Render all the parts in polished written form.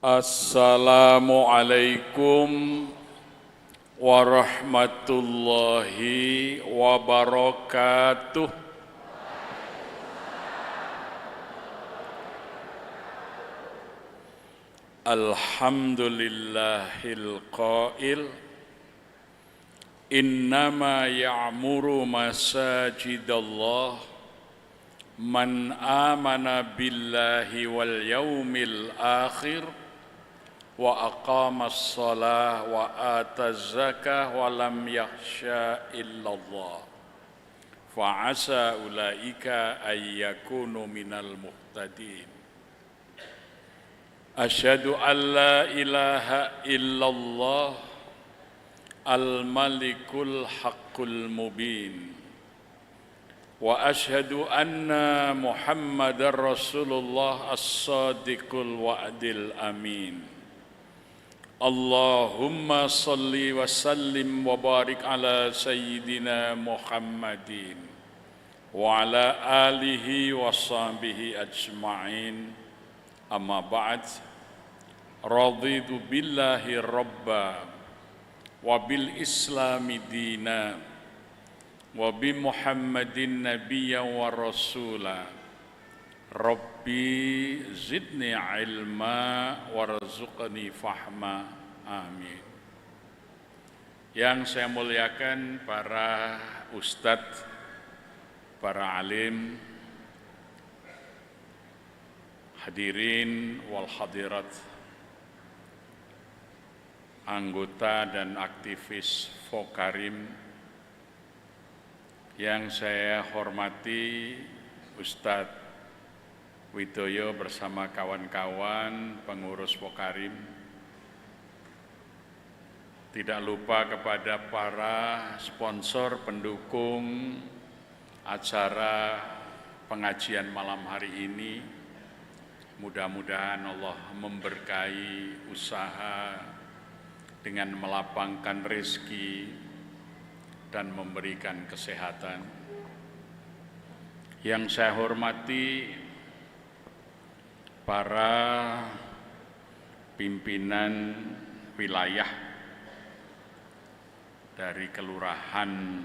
Assalamualaikum warahmatullahi wabarakatuh. Alhamdulillahil qail innama ya'muru masajidallah man amana billahi wal yaumil akhir wa aqamas shalah wa ataz zakah wa lam yakhsha illallah fa asa ulaika ay yakunu minal muhtadin. Asyhadu an la ilaha illallah al malikul haqqul mubin wa asyhadu anna muhammadar rasulullah as-sadiqul wa'dil amin. Allahumma salli wa sallim wa barik ala sayyidina Muhammadin wa ala alihi wa sahbihi ajma'in. Amma ba'd. Raditu billahi rabba wa bil islami dina wa bi Muhammadin nabiyyan wa rasula. Rabbi zidni ilma warzuqni fahma, amin. Yang saya muliakan para ustadz, para alim, hadirin wal hadirat, anggota dan aktivis Fokarim yang saya hormati, Ustadz Widoyo bersama kawan-kawan pengurus Fokarim. Tidak lupa kepada para sponsor pendukung acara pengajian malam hari ini. Mudah-mudahan Allah memberkahi usaha dengan melapangkan rezeki dan memberikan kesehatan. Yang saya hormati para pimpinan wilayah dari kelurahan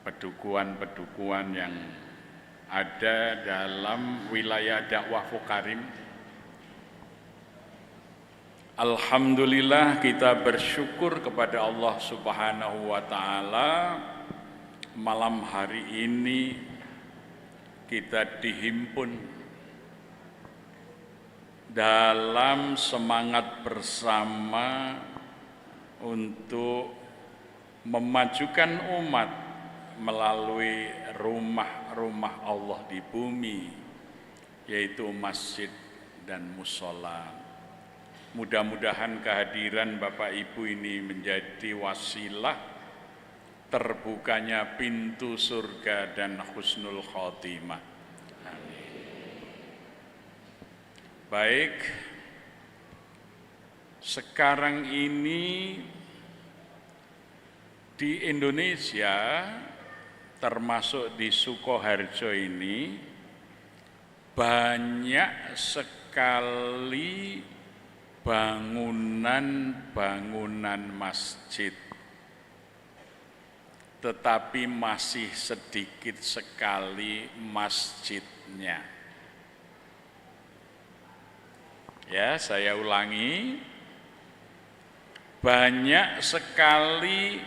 pedukuhan yang ada dalam wilayah dakwah Fokarim. Alhamdulillah, kita bersyukur kepada Allah Subhanahu wa Ta'ala. Malam hari ini kita dihimpun dalam semangat bersama untuk memajukan umat melalui rumah-rumah Allah di bumi, yaitu masjid dan mushola. Mudah-mudahan kehadiran Bapak Ibu ini menjadi wasilah terbukanya pintu surga dan husnul khotimah. Baik, sekarang ini di Indonesia, termasuk di Sukoharjo ini, banyak sekali bangunan masjid, tetapi masih sedikit sekali masjidnya. Ya, saya ulangi, banyak sekali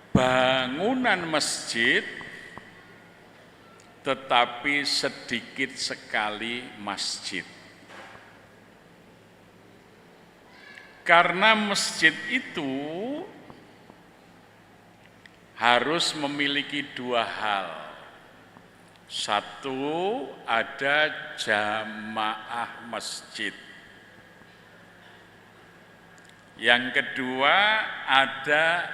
bangunan masjid, tetapi sedikit sekali masjid. Karena masjid itu harus memiliki dua hal. Satu, ada jamaah masjid. Yang kedua, ada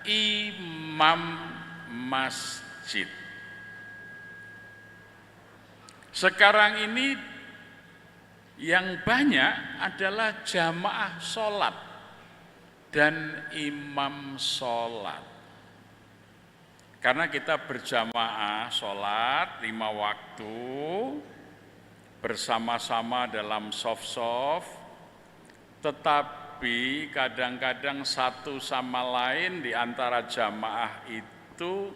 imam masjid. Sekarang ini yang banyak adalah jamaah sholat dan imam sholat. Karena kita berjamaah sholat 5 waktu, bersama-sama dalam soft-soft, tetapi kadang-kadang satu sama lain di antara jamaah itu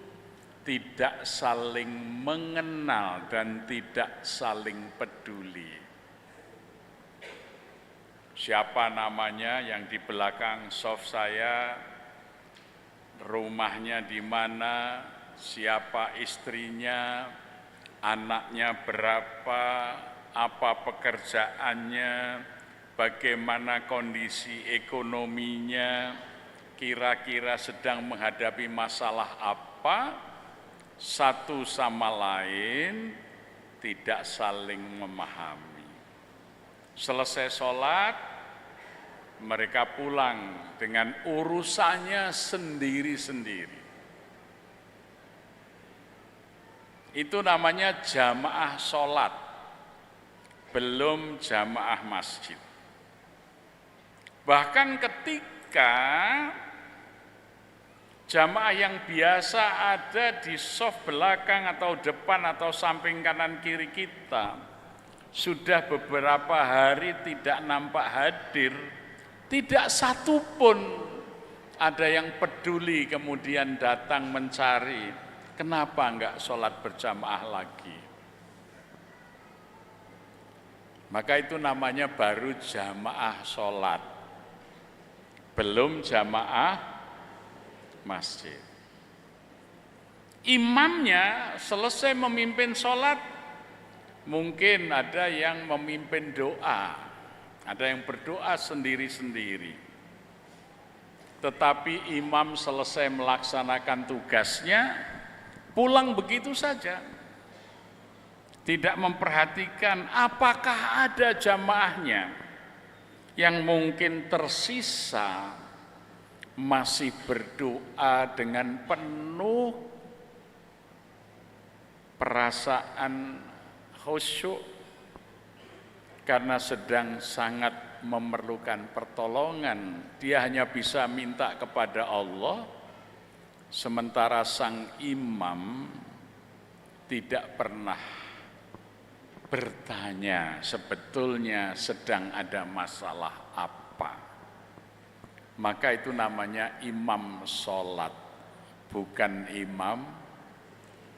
tidak saling mengenal dan tidak saling peduli. Siapa namanya yang di belakang soft saya, rumahnya di mana, siapa istrinya, anaknya berapa, apa pekerjaannya, bagaimana kondisi ekonominya, kira-kira sedang menghadapi masalah apa, satu sama lain tidak saling memahami. Selesai sholat, mereka pulang dengan urusannya sendiri-sendiri. Itu namanya jamaah sholat, belum jamaah masjid. Bahkan ketika jamaah yang biasa ada di soft belakang atau depan atau samping kanan kiri kita, sudah beberapa hari tidak nampak hadir, tidak satu pun ada yang peduli kemudian datang mencari, kenapa enggak sholat berjamaah lagi? Maka itu namanya baru jamaah sholat, belum jamaah masjid. Imamnya selesai memimpin sholat, mungkin ada yang memimpin doa, ada yang berdoa sendiri-sendiri. Tetapi imam selesai melaksanakan tugasnya, pulang begitu saja. Tidak memperhatikan apakah ada jamaahnya yang mungkin tersisa masih berdoa dengan penuh perasaan khusyuk karena sedang sangat memerlukan pertolongan. Dia hanya bisa minta kepada Allah, sementara sang imam tidak pernah bertanya sebetulnya sedang ada masalah apa. Maka itu namanya imam sholat, bukan imam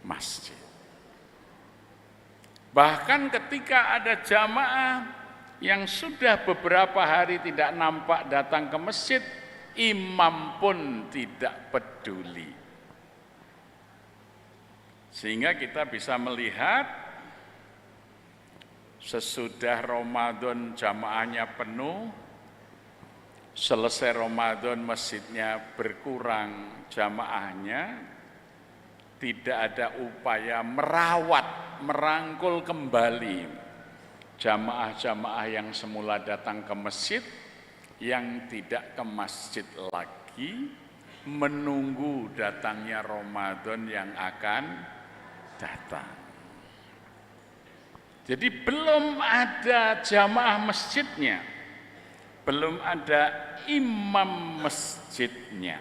masjid. Bahkan ketika ada jamaah yang sudah beberapa hari tidak nampak datang ke masjid, imam pun tidak peduli. Sehingga kita bisa melihat sesudah Ramadan jamaahnya penuh, selesai Ramadan masjidnya berkurang jamaahnya, tidak ada upaya merawat, merangkul kembali jamaah-jamaah yang semula datang ke masjid, yang tidak ke masjid lagi, menunggu datangnya Ramadan yang akan datang. Jadi belum ada jamaah masjidnya, belum ada imam masjidnya.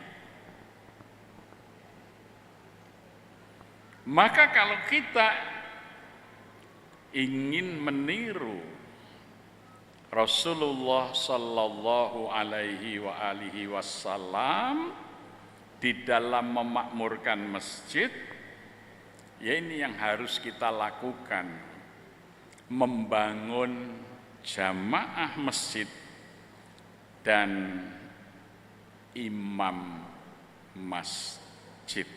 Maka kalau kita ingin meniru Rasulullah sallallahu alaihi wasallam di dalam memakmurkan masjid, ya ini yang harus kita lakukan, membangun jamaah masjid dan imam masjid.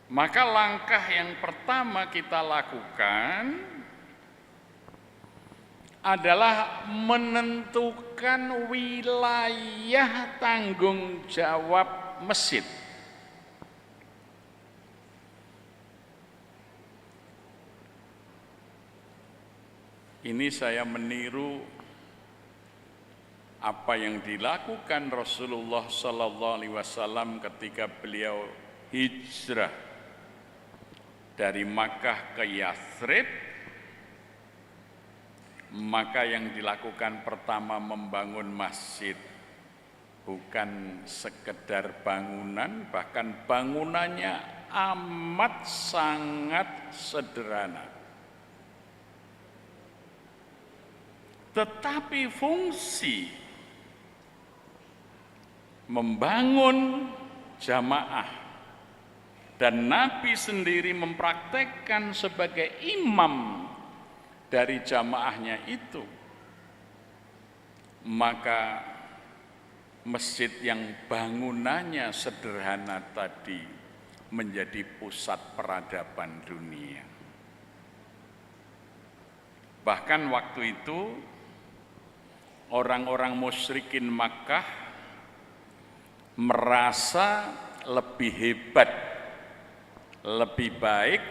Maka langkah yang pertama kita lakukan adalah menentukan wilayah tanggung jawab masjid. Ini saya meniru apa yang dilakukan Rasulullah sallallahu alaihi wasallam ketika beliau hijrah dari Makkah ke Yathrib. Maka yang dilakukan pertama membangun masjid, bukan sekedar bangunan, bahkan bangunannya amat sangat sederhana. Tetapi fungsi membangun jamaah dan Nabi sendiri mempraktekkan sebagai imam dari jamaahnya itu, maka masjid yang bangunannya sederhana tadi menjadi pusat peradaban dunia. Bahkan waktu itu orang-orang musyrikin Makkah merasa lebih hebat, lebih baik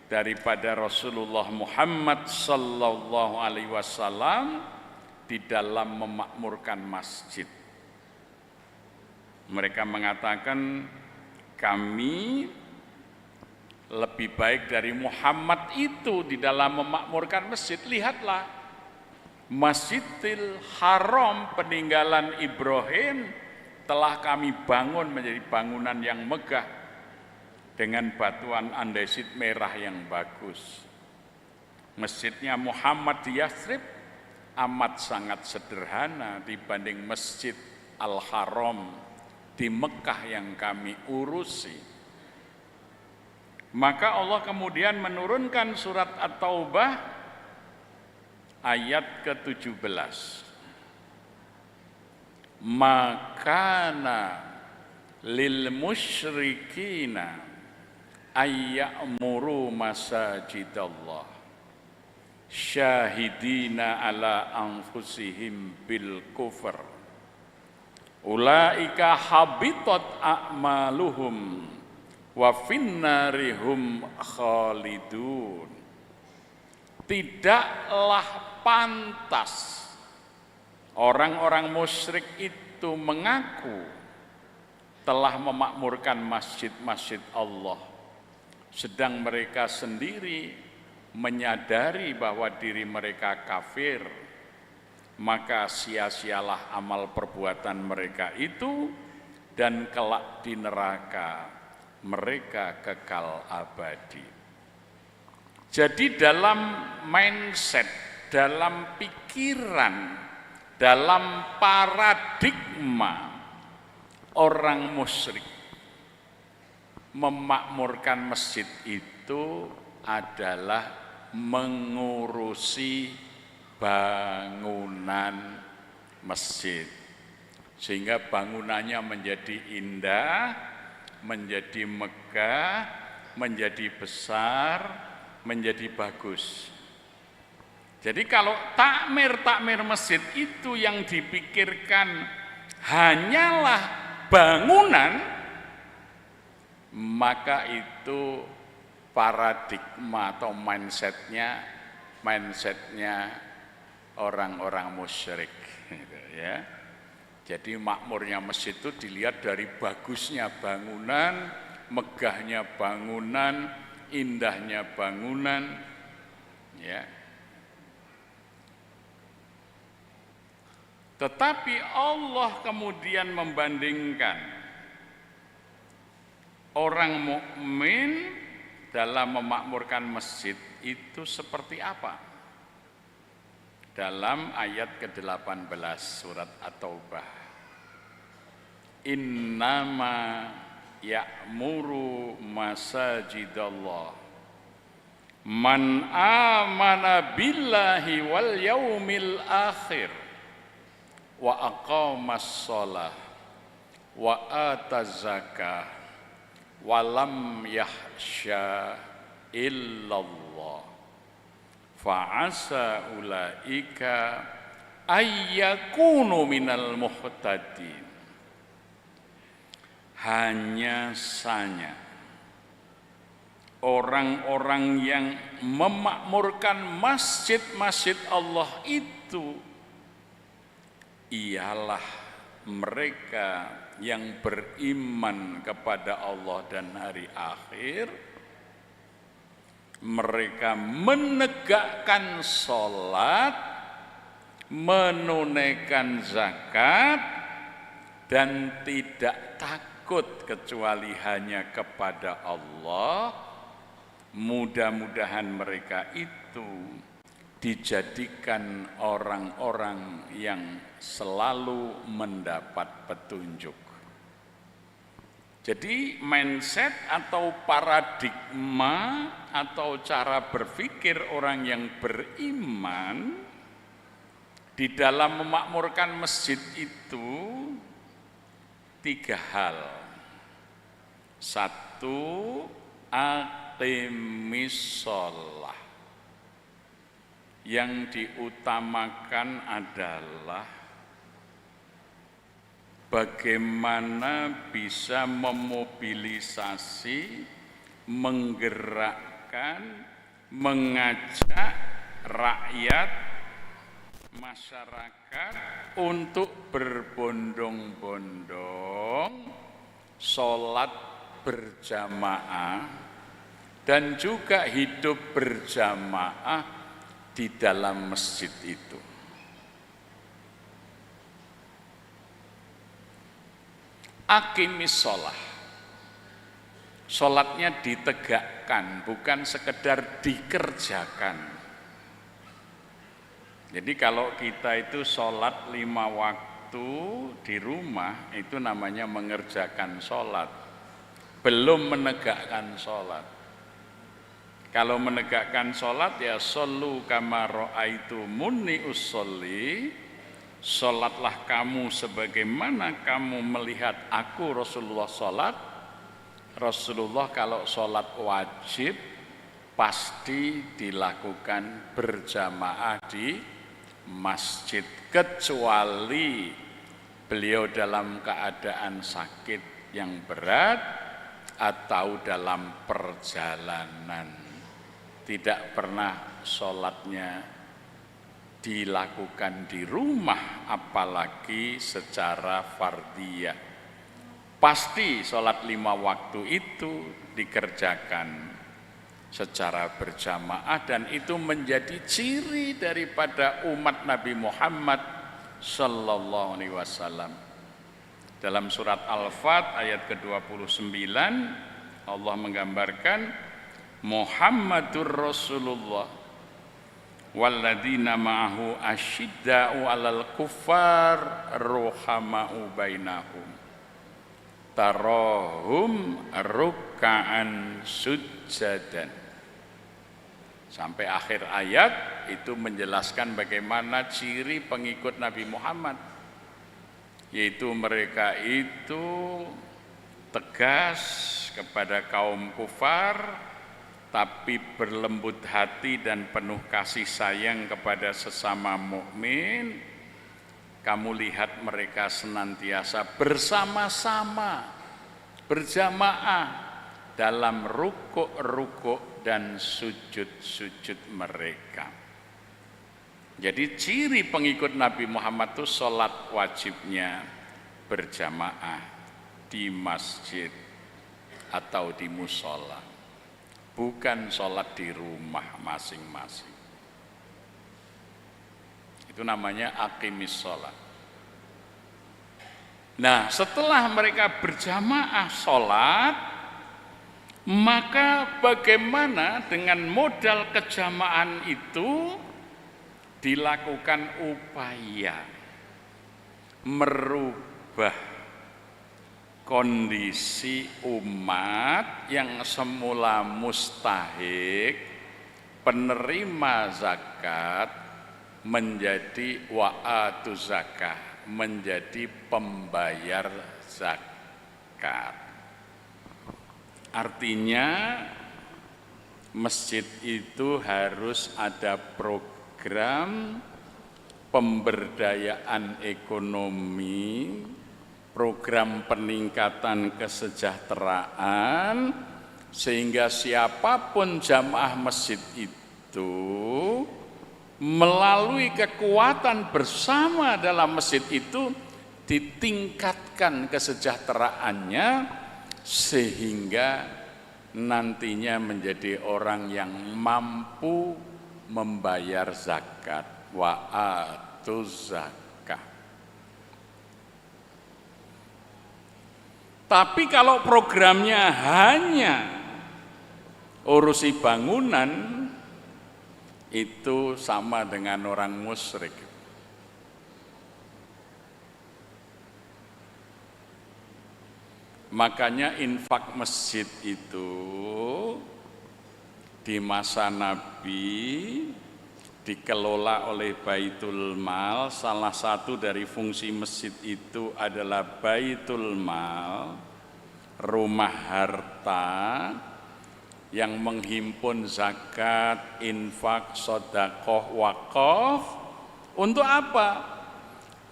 daripada Rasulullah Muhammad sallallahu alaihi wasallam di dalam memakmurkan masjid. Mereka mengatakan, kami lebih baik dari Muhammad itu di dalam memakmurkan masjid. Lihatlah, Masjidil Haram peninggalan Ibrahim telah kami bangun menjadi bangunan yang megah dengan batuan andesit merah yang bagus. Masjidnya Muhammad di Yathrib amat sangat sederhana dibanding Masjid Al-Haram di Mekah yang kami urusi. Maka Allah kemudian menurunkan surat At-Taubah ayat ke-17. Makana lil musyrikina ayya'muru masajidallah syahidina ala anfusihim bil kufr ulaika habitat a'maluhum wa finnarihum khalidun. Tidaklah pantas orang-orang musyrik itu mengaku telah memakmurkan masjid-masjid Allah, sedang mereka sendiri menyadari bahwa diri mereka kafir. Maka sia-sialah amal perbuatan mereka itu, dan kelak di neraka mereka kekal abadi. Jadi dalam mindset, dalam pikiran, dalam paradigma orang musyrik, memakmurkan masjid itu adalah mengurusi bangunan masjid, sehingga bangunannya menjadi indah, menjadi megah, menjadi besar, menjadi bagus. Jadi kalau takmir masjid itu yang dipikirkan hanyalah bangunan, maka itu paradigma atau mindsetnya orang-orang musyrik, gitu ya. Jadi makmurnya masjid itu dilihat dari bagusnya bangunan, megahnya bangunan, indahnya bangunan, ya. Tetapi Allah kemudian membandingkan orang mukmin dalam memakmurkan masjid itu seperti apa? Dalam ayat ke-18 surat At-Taubah, innama ya'muru masajidallah man amana billahi wal yaumil akhir wa aqamas shalah wa ataz zakah wa lam yahsya illallah fa'asa ulaika ayyakunu minal muhtadin. Hanya saja orang-orang yang memakmurkan masjid-masjid Allah itu ialah mereka yang beriman kepada Allah dan hari akhir. Mereka menegakkan sholat, menunaikan zakat, dan tidak takut takut kecuali hanya kepada Allah, mudah-mudahan mereka itu dijadikan orang-orang yang selalu mendapat petunjuk. Jadi mindset atau paradigma atau cara berpikir orang yang beriman di dalam memakmurkan masjid itu 3 hal. 1, aqimis shalah. Yang diutamakan adalah bagaimana bisa memobilisasi, menggerakkan, mengajak rakyat, masyarakat untuk berbondong-bondong sholat berjamaah dan juga hidup berjamaah di dalam masjid itu. Aqimis shalah. Sholatnya ditegakkan, bukan sekedar dikerjakan. Jadi kalau kita itu sholat 5 waktu di rumah, itu namanya mengerjakan sholat, belum menegakkan sholat. Kalau menegakkan sholat ya shollu kama ra'aitumuni usolli, sholatlah kamu sebagaimana kamu melihat aku Rasulullah sholat. Rasulullah kalau sholat wajib pasti dilakukan berjamaah di masjid, kecuali beliau dalam keadaan sakit yang berat atau dalam perjalanan. Tidak pernah sholatnya dilakukan di rumah, apalagi secara fardiyah. Pasti sholat 5 waktu itu dikerjakan secara berjamaah, dan itu menjadi ciri daripada umat Nabi Muhammad sallallahu alaihi wasallam. Dalam surat Al-Fat ayat ke-29 Allah menggambarkan Muhammadur Rasulullah walladzina ma'ahu asyidda'u 'alal kuffar ruhama'u bainahum tarahum ruk'an sujjadan. Sampai akhir ayat itu menjelaskan bagaimana ciri pengikut Nabi Muhammad, yaitu mereka itu tegas kepada kaum kufar, tapi berlembut hati dan penuh kasih sayang kepada sesama mukmin. Kamu lihat mereka senantiasa bersama-sama, berjamaah dalam rukuk-rukuk dan sujud-sujud mereka. Jadi ciri pengikut Nabi Muhammad itu sholat wajibnya berjamaah di masjid atau di musola, bukan sholat di rumah masing-masing. Itu namanya aqimis sholat. Nah, setelah mereka berjamaah sholat, maka bagaimana dengan modal kejamaan itu dilakukan upaya merubah kondisi umat yang semula mustahik penerima zakat menjadi wa'atu zakah, menjadi pembayar zakat. Artinya masjid itu harus ada program pemberdayaan ekonomi, program peningkatan kesejahteraan, sehingga siapapun jamaah masjid itu melalui kekuatan bersama dalam masjid itu ditingkatkan kesejahteraannya, sehingga nantinya menjadi orang yang mampu membayar zakat, wa'atuz zakah. Tapi kalau programnya hanya urusi bangunan, itu sama dengan orang musyrik. Makanya infak masjid itu di masa Nabi dikelola oleh Baitul Mal. Salah satu dari fungsi masjid itu adalah Baitul Mal, rumah harta yang menghimpun zakat, infak, sedekah, wakaf. Untuk apa?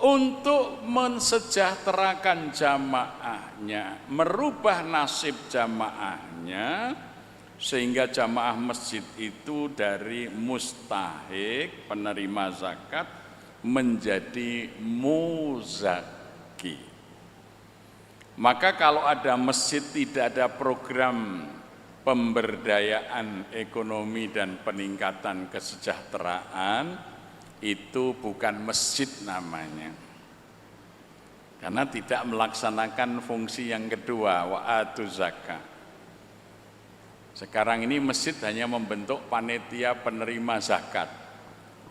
Untuk mensejahterakan jamaahnya, merubah nasib jamaahnya, sehingga jamaah masjid itu dari mustahik penerima zakat menjadi muzaki. Maka kalau ada masjid tidak ada program pemberdayaan ekonomi dan peningkatan kesejahteraan, itu bukan masjid namanya, karena tidak melaksanakan fungsi yang kedua, wa'atu zakat. Sekarang ini masjid hanya membentuk panitia penerima zakat,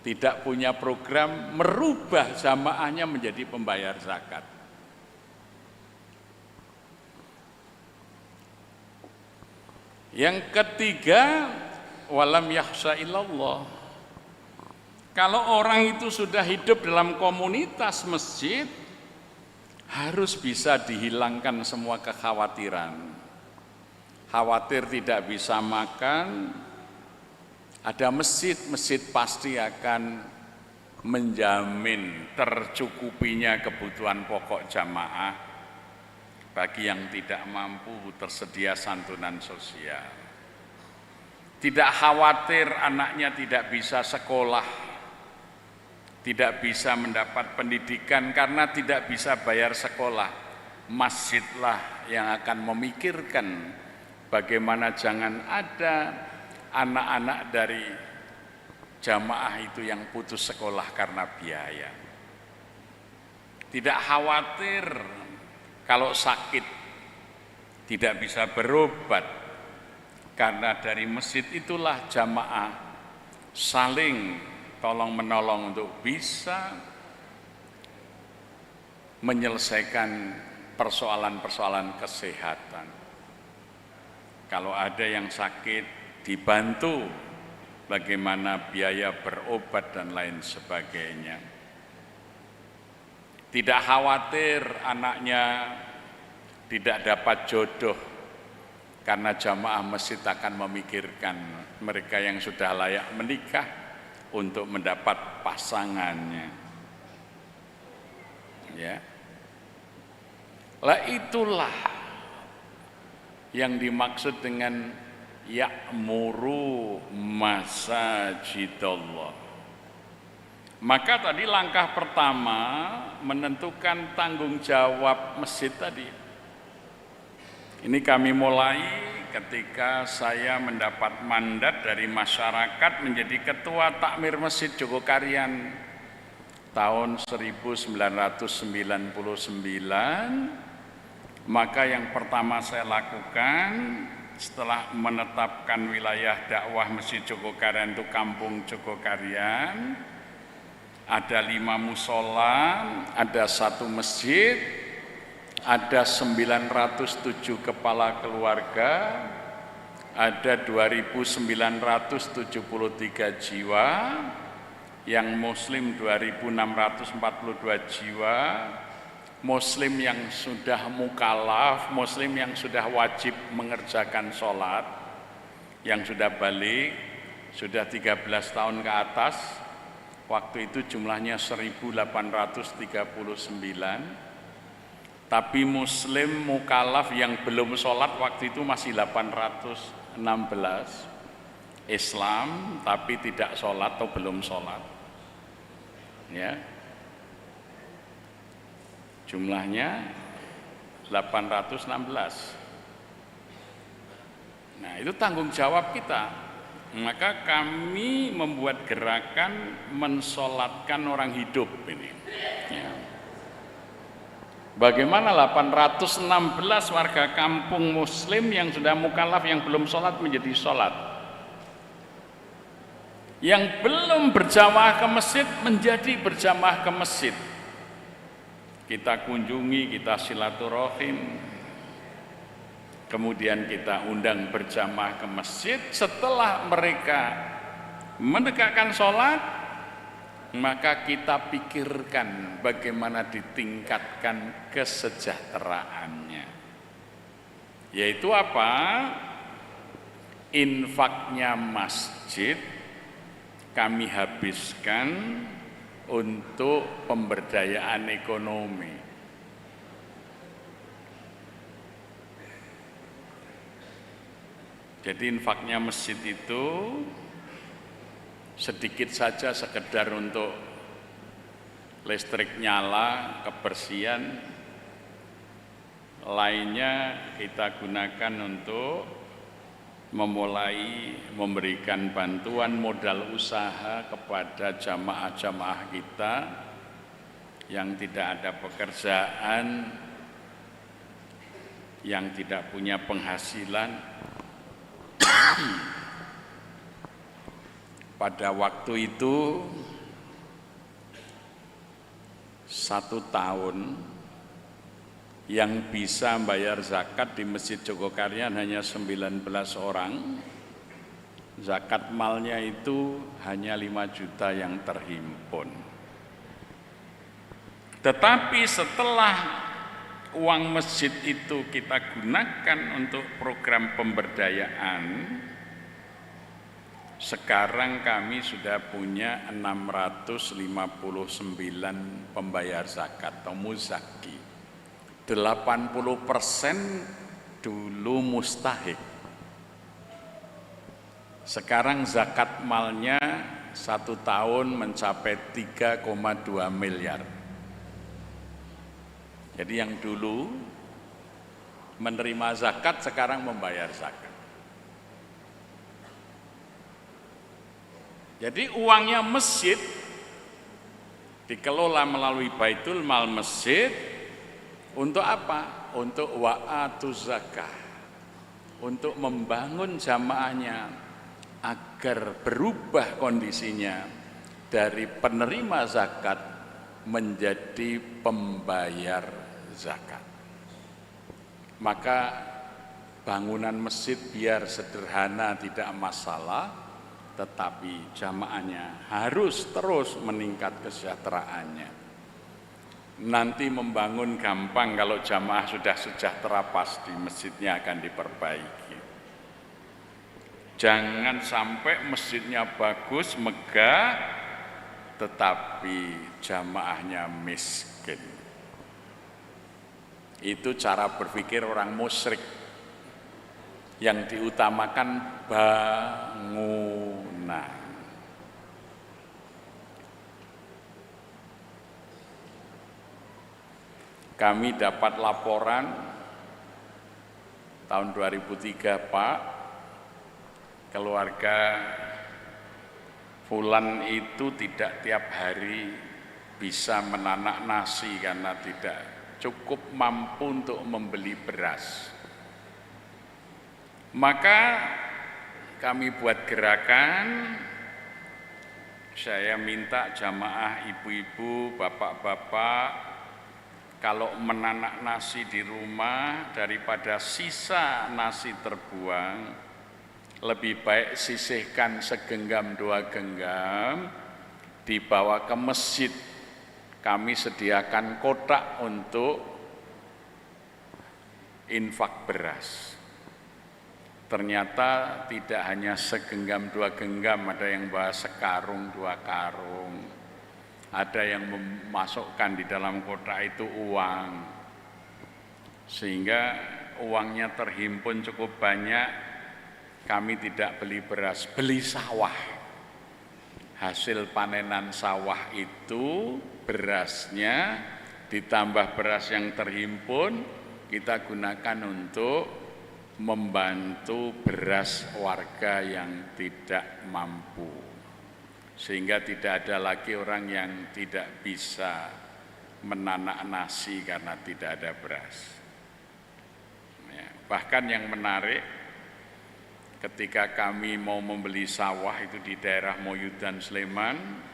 tidak punya program merubah jamaahnya menjadi pembayar zakat. Yang ketiga, walam yakhsha illallah. Kalau orang itu sudah hidup dalam komunitas masjid, harus bisa dihilangkan semua kekhawatiran. Khawatir tidak bisa makan, ada masjid, masjid pasti akan menjamin tercukupinya kebutuhan pokok jamaah. Bagi yang tidak mampu tersedia santunan sosial. Tidak khawatir anaknya tidak bisa sekolah, tidak bisa mendapat pendidikan karena tidak bisa bayar sekolah. Masjidlah yang akan memikirkan bagaimana jangan ada anak-anak dari jamaah itu yang putus sekolah karena biaya. Tidak khawatir kalau sakit tidak bisa berobat, karena dari masjid itulah jamaah saling tolong menolong untuk bisa menyelesaikan persoalan-persoalan kesehatan. Kalau ada yang sakit, dibantu bagaimana biaya berobat dan lain sebagainya. Tidak khawatir anaknya tidak dapat jodoh, karena jamaah masjid akan memikirkan mereka yang sudah layak menikah untuk mendapat pasangannya. Ya. Lah itulah yang dimaksud dengan ya'muru masajidallah. Maka tadi langkah pertama menentukan tanggung jawab masjid tadi. Ini kami mulai ketika saya mendapat mandat dari masyarakat menjadi ketua takmir Masjid Jogokarian tahun 1999. Maka yang pertama saya lakukan setelah menetapkan wilayah dakwah Masjid Jogokarian itu Kampung Jogokarian, ada 5 musola, ada 1 masjid, ada 907 kepala keluarga, ada 2.973 jiwa, yang muslim 2.642 jiwa, muslim yang sudah mukalaf, muslim yang sudah wajib mengerjakan sholat, yang sudah balik, sudah 13 tahun ke atas. Waktu itu jumlahnya 1.839, tapi muslim mukalaf yang belum sholat waktu itu masih 816. Islam tapi tidak sholat atau belum sholat, ya, jumlahnya 816. Nah, itu tanggung jawab kita. Maka kami membuat gerakan mensolatkan orang hidup ini, ya. Bagaimana 816 warga kampung muslim yang sudah mukallaf yang belum sholat menjadi sholat, yang belum berjamaah ke masjid menjadi berjamaah ke masjid. Kita kunjungi, kita silaturahim, kemudian kita undang berjamaah ke masjid. Setelah mereka menegakkan sholat, maka kita pikirkan bagaimana ditingkatkan kesejahteraannya. Yaitu apa? Infaknya masjid kami habiskan untuk pemberdayaan ekonomi. Jadi infaknya masjid itu sedikit saja sekedar untuk listrik nyala, kebersihan, lainnya kita gunakan untuk memulai memberikan bantuan modal usaha kepada jamaah-jamaah kita yang tidak ada pekerjaan, yang tidak punya penghasilan. Pada waktu itu 1 tahun yang bisa bayar zakat di Masjid Jogokaryan hanya 19 orang. Zakat malnya itu hanya 5 juta yang terhimpun. Tetapi setelah uang masjid itu kita gunakan untuk program pemberdayaan, sekarang kami sudah punya 659 pembayar zakat atau muzaki. 80% dulu mustahik. Sekarang zakat malnya 1 tahun mencapai 3,2 miliar. Jadi yang dulu menerima zakat sekarang membayar zakat. Jadi uangnya masjid dikelola melalui Baitul Mal masjid untuk apa? Untuk wa'atuz zakah, untuk membangun jamaahnya agar berubah kondisinya dari penerima zakat menjadi pembayar zakat. Maka bangunan masjid biar sederhana tidak masalah, tetapi jamaahnya harus terus meningkat kesejahteraannya. Nanti membangun gampang kalau jamaah sudah sejahtera, pasti masjidnya akan diperbaiki. Jangan sampai masjidnya bagus, megah, tetapi jamaahnya miskin. Itu cara berpikir orang musyrik. Yang diutamakan bangunan. Kami dapat laporan tahun 2003, Pak, keluarga Fulan itu tidak tiap hari bisa menanak nasi karena tidak cukup mampu untuk membeli beras. Maka kami buat gerakan, saya minta jamaah ibu-ibu, bapak-bapak, kalau menanak nasi di rumah daripada sisa nasi terbuang, lebih baik sisihkan segenggam 2 genggam, dibawa ke masjid. Kami sediakan kotak untuk infak beras. Ternyata tidak hanya segenggam 2 genggam, ada yang bawa sekarung 2 karung, ada yang memasukkan di dalam kotak itu uang, sehingga uangnya terhimpun cukup banyak. Kami tidak beli beras, beli sawah. Hasil panenan sawah itu berasnya ditambah beras yang terhimpun, kita gunakan untuk membantu beras warga yang tidak mampu, sehingga tidak ada lagi orang yang tidak bisa menanak nasi karena tidak ada beras. Ya, bahkan yang menarik, ketika kami mau membeli sawah itu di daerah Moyudan Sleman,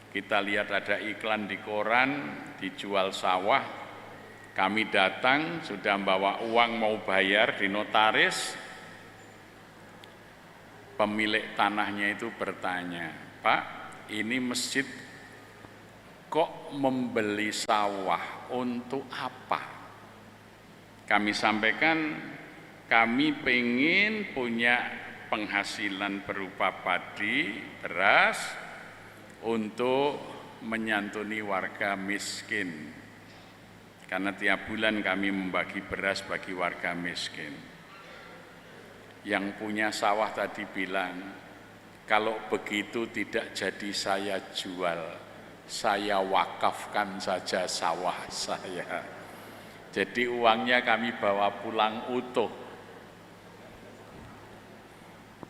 kita lihat ada iklan di koran dijual sawah. Kami datang sudah bawa uang mau bayar di notaris. Pemilik tanahnya itu bertanya, "Pak, ini masjid kok membeli sawah untuk apa?" Kami sampaikan, kami pengen punya penghasilan berupa padi, beras untuk menyantuni warga miskin. Karena tiap bulan kami membagi beras bagi warga miskin. Yang punya sawah tadi bilang, kalau begitu tidak jadi saya jual, saya wakafkan saja sawah saya. Jadi uangnya kami bawa pulang utuh.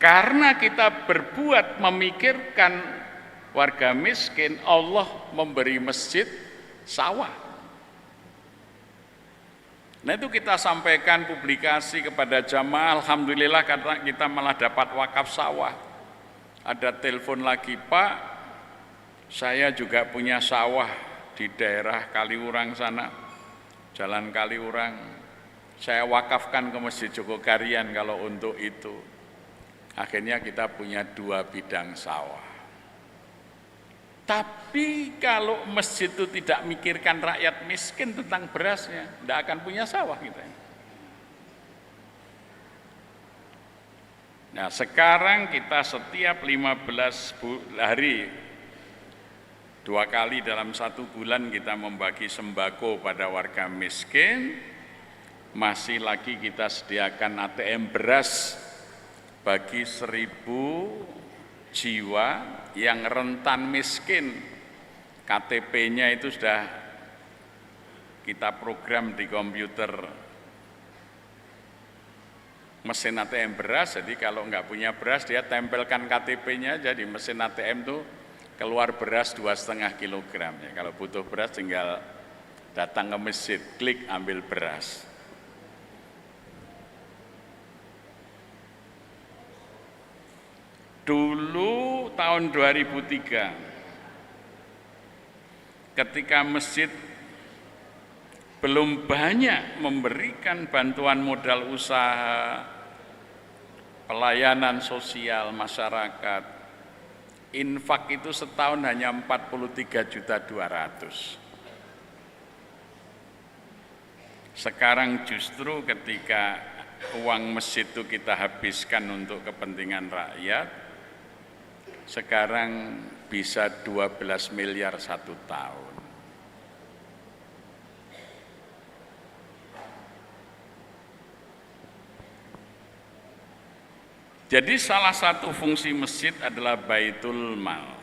Karena kita berbuat memikirkan warga miskin, Allah memberi masjid sawah. Nah itu kita sampaikan publikasi kepada jamaah, alhamdulillah karena kita malah dapat wakaf sawah. Ada telepon lagi, "Pak, saya juga punya sawah di daerah Kaliurang sana, Jalan Kaliurang. Saya wakafkan ke Masjid Jogokarian kalau untuk itu." Akhirnya kita punya 2 bidang sawah. Tapi kalau masjid itu tidak mikirkan rakyat miskin tentang berasnya, tidak akan punya sawah kita. Nah sekarang kita setiap 15 hari, 2 kali dalam 1 bulan kita membagi sembako pada warga miskin. Masih lagi kita sediakan ATM beras bagi 1000 jiwa yang rentan miskin. KTP-nya itu sudah kita program di komputer mesin ATM beras, jadi kalau nggak punya beras dia tempelkan KTP-nya, jadi mesin ATM itu keluar beras 2,5 kilogram. Ya, kalau butuh beras tinggal datang ke masjid, klik ambil beras. Dulu tahun 2003, ketika masjid belum banyak memberikan bantuan modal usaha, pelayanan sosial masyarakat, infak itu setahun hanya 43.200.000. Sekarang justru ketika uang masjid itu kita habiskan untuk kepentingan rakyat, sekarang bisa 12 miliar 1 tahun. Jadi salah satu fungsi masjid adalah baitul mal.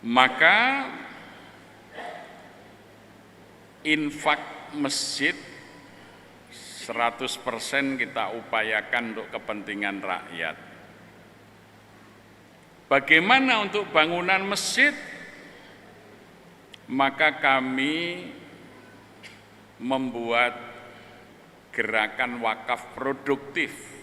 Maka infak masjid 100% kita upayakan untuk kepentingan rakyat. Bagaimana untuk bangunan masjid? Maka kami membuat gerakan wakaf produktif.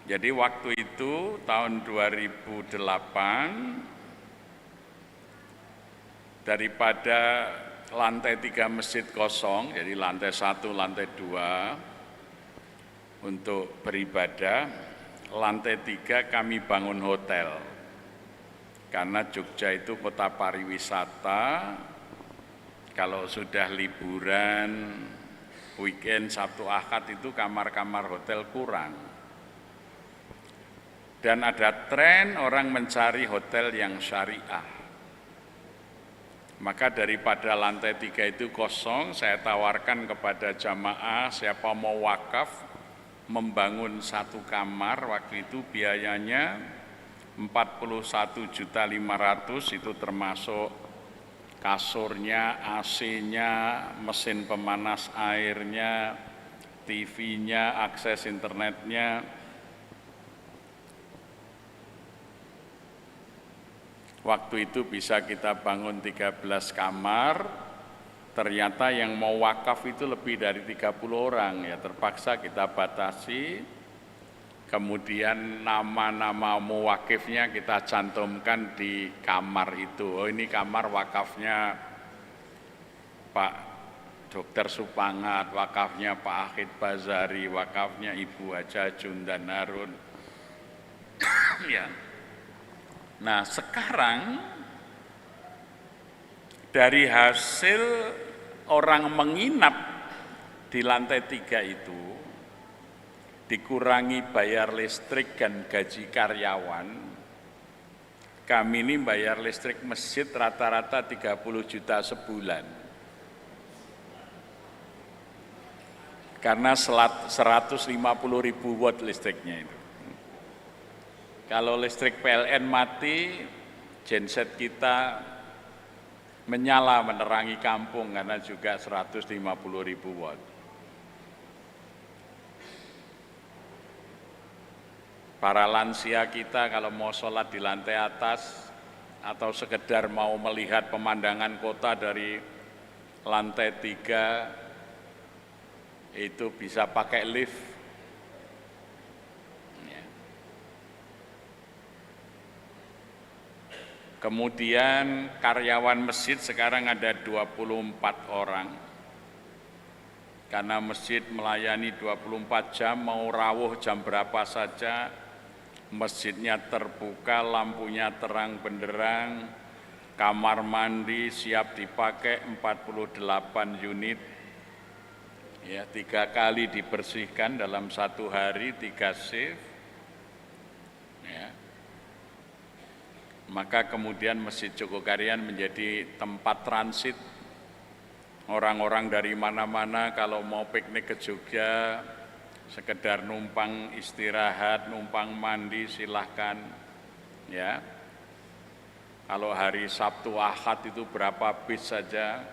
Jadi waktu itu tahun 2008, daripada lantai 3 masjid kosong, jadi lantai 1, lantai 2 untuk beribadah, lantai 3 kami bangun hotel. Karena Jogja itu kota pariwisata, kalau sudah liburan, weekend, Sabtu, Ahad itu kamar-kamar hotel kurang. Dan ada tren orang mencari hotel yang syariah. Maka daripada lantai 3 itu kosong, saya tawarkan kepada jamaah siapa mau wakaf, membangun 1 kamar. Waktu itu biayanya 41.500.000, itu termasuk kasurnya, AC-nya, mesin pemanas airnya, TV-nya, akses internetnya. Waktu itu bisa kita bangun 13 kamar, ternyata yang mau wakaf itu lebih dari 30 orang, ya terpaksa kita batasi. Kemudian nama-nama muwakifnya kita cantumkan di kamar itu. Oh, ini kamar wakafnya Pak Dr. Supangat, wakafnya Pak Akhid Bazari, wakafnya Ibu Haja Jundan Harun. Ya. Nah, sekarang dari hasil orang menginap di lantai 3 itu, dikurangi bayar listrik dan gaji karyawan, kami ini bayar listrik masjid rata-rata 30 juta sebulan. Karena 150.000 watt listriknya itu. Kalau listrik PLN mati, genset kita menyala menerangi kampung karena juga 150.000 watt. Para lansia kita kalau mau sholat di lantai atas atau sekedar mau melihat pemandangan kota dari lantai 3 itu bisa pakai lift. Kemudian karyawan masjid sekarang ada 24 orang. Karena masjid melayani 24 jam, mau rawuh jam berapa saja, masjidnya terbuka, lampunya terang benderang, kamar mandi siap dipakai 48 unit. Ya, 3 kali dibersihkan dalam 1 hari, 3 shift. Ya. Maka kemudian Masjid Jogokarian menjadi tempat transit orang-orang dari mana-mana kalau mau piknik ke Jogja, sekedar numpang istirahat, numpang mandi silahkan. Ya. Kalau hari Sabtu Ahad itu berapa bis saja,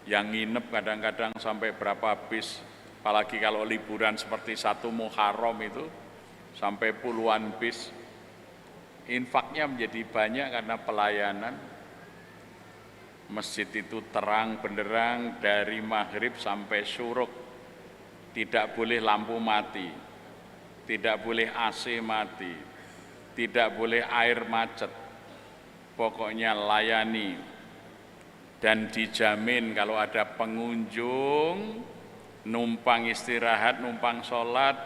yang nginep kadang-kadang sampai berapa bis, apalagi kalau liburan seperti 1 Muharram itu sampai puluhan bis. Infaknya menjadi banyak karena pelayanan. Masjid itu terang benderang dari maghrib sampai syuruk. Tidak boleh lampu mati, tidak boleh AC mati, tidak boleh air macet. Pokoknya layani. Dan dijamin kalau ada pengunjung numpang istirahat, numpang sholat,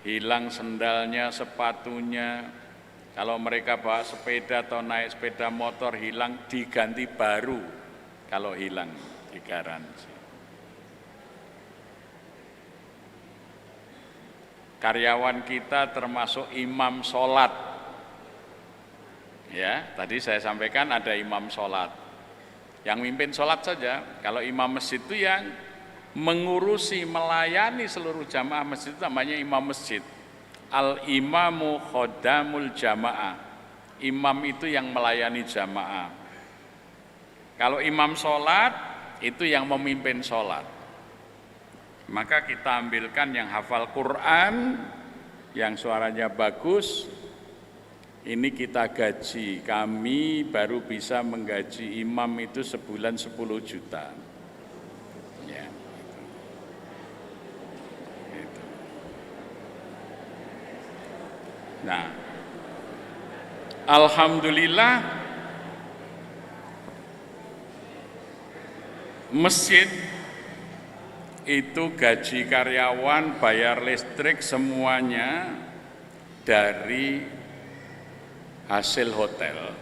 hilang sendalnya, sepatunya. Kalau mereka bawa sepeda atau naik sepeda motor hilang, diganti baru. Kalau hilang, digaransi. Karyawan kita termasuk imam sholat. Ya, tadi saya sampaikan ada imam sholat. Yang mimpin sholat saja. Kalau imam masjid itu yang mengurusi, melayani seluruh jamaah masjid itu namanya imam masjid. Al-imamu khodamul jamaah. Imam itu yang melayani jamaah. Kalau imam sholat, itu yang memimpin sholat. Maka kita ambilkan yang hafal Quran, yang suaranya bagus, ini kita gaji. Kami baru bisa menggaji imam itu sebulan 10 juta. Ya. Nah, alhamdulillah masjid itu gaji karyawan, bayar listrik semuanya dari hasil hotel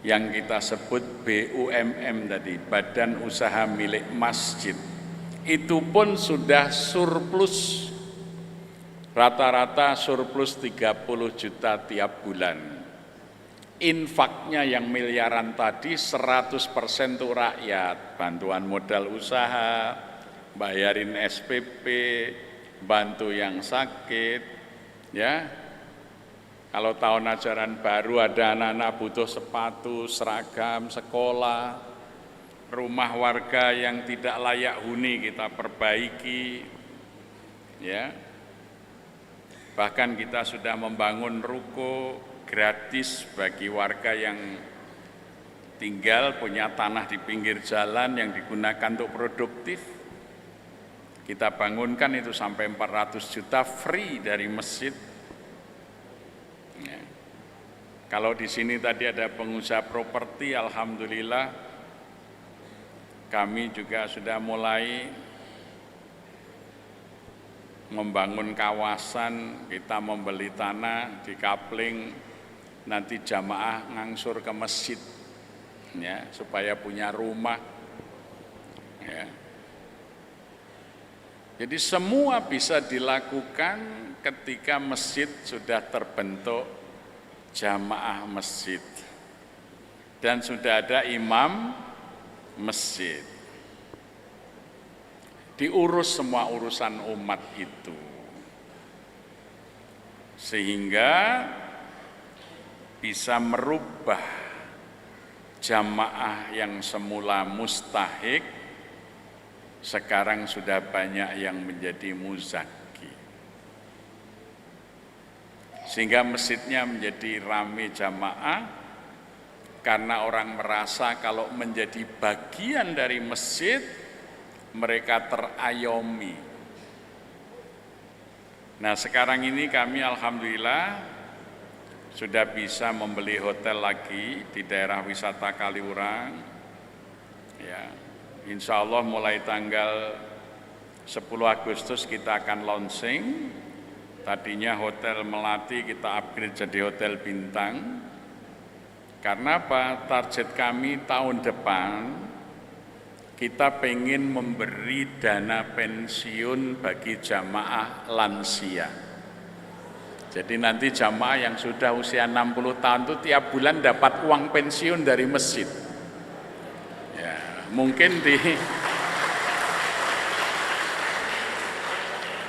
yang kita sebut BUMM tadi, Badan Usaha Milik Masjid. Itu pun sudah surplus, rata-rata surplus 30 juta tiap bulan. Infaknya yang miliaran tadi 100% untuk rakyat, bantuan modal usaha, bayarin SPP, bantu yang sakit, ya. Kalau tahun ajaran baru ada anak-anak butuh sepatu, seragam, sekolah, rumah warga yang tidak layak huni kita perbaiki, ya. Bahkan kita sudah membangun ruko gratis bagi warga yang tinggal punya tanah di pinggir jalan yang digunakan untuk produktif. Kita bangunkan itu sampai 400 juta free dari masjid. Ya. Kalau di sini tadi ada pengusaha properti, alhamdulillah kami juga sudah mulai membangun kawasan, kita membeli tanah di Kapling, nanti jamaah ngangsur ke masjid, ya, supaya punya rumah. Ya. Jadi semua bisa dilakukan ketika masjid sudah terbentuk jamaah masjid dan sudah ada imam masjid. Diurus semua urusan umat itu, sehingga bisa merubah jamaah yang semula mustahik sekarang sudah banyak yang menjadi muzaki, sehingga masjidnya menjadi ramai jamaah karena orang merasa kalau menjadi bagian dari masjid mereka terayomi. Nah sekarang ini kami alhamdulillah sudah bisa membeli hotel lagi di daerah wisata Kaliurang. Ya, insya Allah mulai tanggal 10 Agustus kita akan launching. Tadinya Hotel Melati kita upgrade jadi Hotel Bintang. Karena apa? Target kami tahun depan kita pengen memberi dana pensiun bagi jamaah lansia. Jadi nanti jamaah yang sudah usia 60 tahun itu tiap bulan dapat uang pensiun dari masjid. Ya, mungkin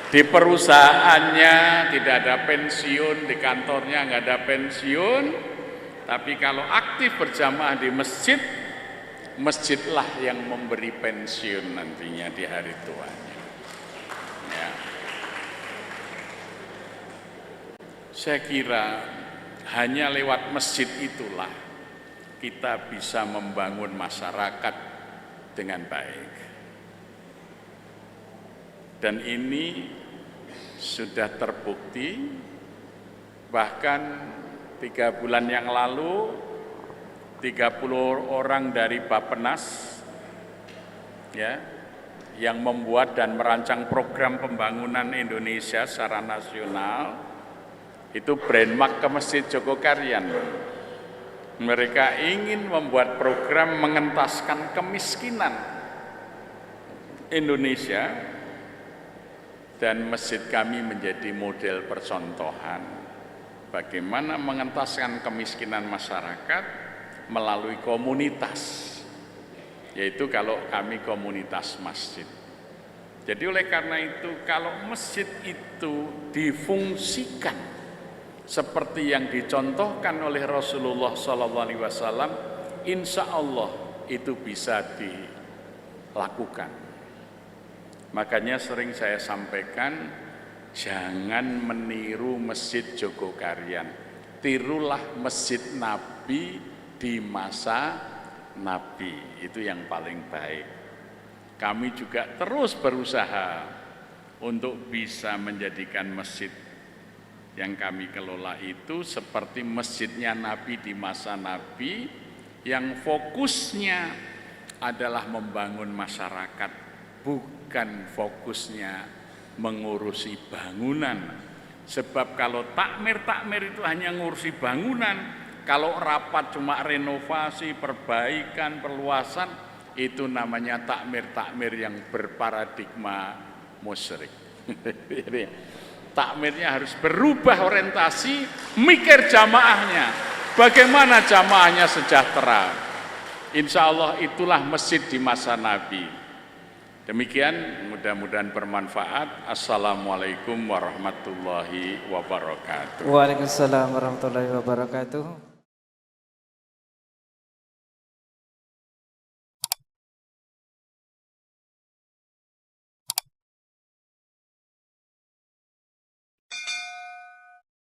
di perusahaannya tidak ada pensiun, di kantornya nggak ada pensiun, tapi kalau aktif berjamaah di masjid, masjidlah yang memberi pensiun nantinya di hari tuanya. Ya. Saya kira hanya lewat masjid itulah kita bisa membangun masyarakat dengan baik. Dan ini sudah terbukti, bahkan 3 bulan yang lalu 30 orang dari Bappenas ya, yang membuat dan merancang program pembangunan Indonesia secara nasional itu brandmark ke Masjid Jogokarian. Mereka ingin membuat program mengentaskan kemiskinan Indonesia, dan masjid kami menjadi model percontohan bagaimana mengentaskan kemiskinan masyarakat melalui komunitas, yaitu kalau kami komunitas masjid. Jadi oleh karena itu kalau masjid itu difungsikan seperti yang dicontohkan oleh Rasulullah SAW, insya Allah itu bisa dilakukan. Makanya sering saya sampaikan, jangan meniru Masjid Jogokarian, tirulah Masjid Nabi di masa Nabi, itu yang paling baik. Kami juga terus berusaha untuk bisa menjadikan masjid yang kami kelola itu seperti masjidnya Nabi di masa Nabi, yang fokusnya adalah membangun masyarakat, bukan fokusnya mengurusi bangunan. Sebab kalau takmir itu hanya ngurusi bangunan, kalau rapat cuma renovasi, perbaikan, perluasan, itu namanya takmir yang berparadigma musyrik. Jadi takmirnya harus berubah orientasi, mikir jamaahnya, bagaimana jamaahnya sejahtera. Insya Allah itulah masjid di masa Nabi. Demikian, mudah-mudahan bermanfaat. Assalamualaikum warahmatullahi wabarakatuh. Waalaikumsalam warahmatullahi wabarakatuh.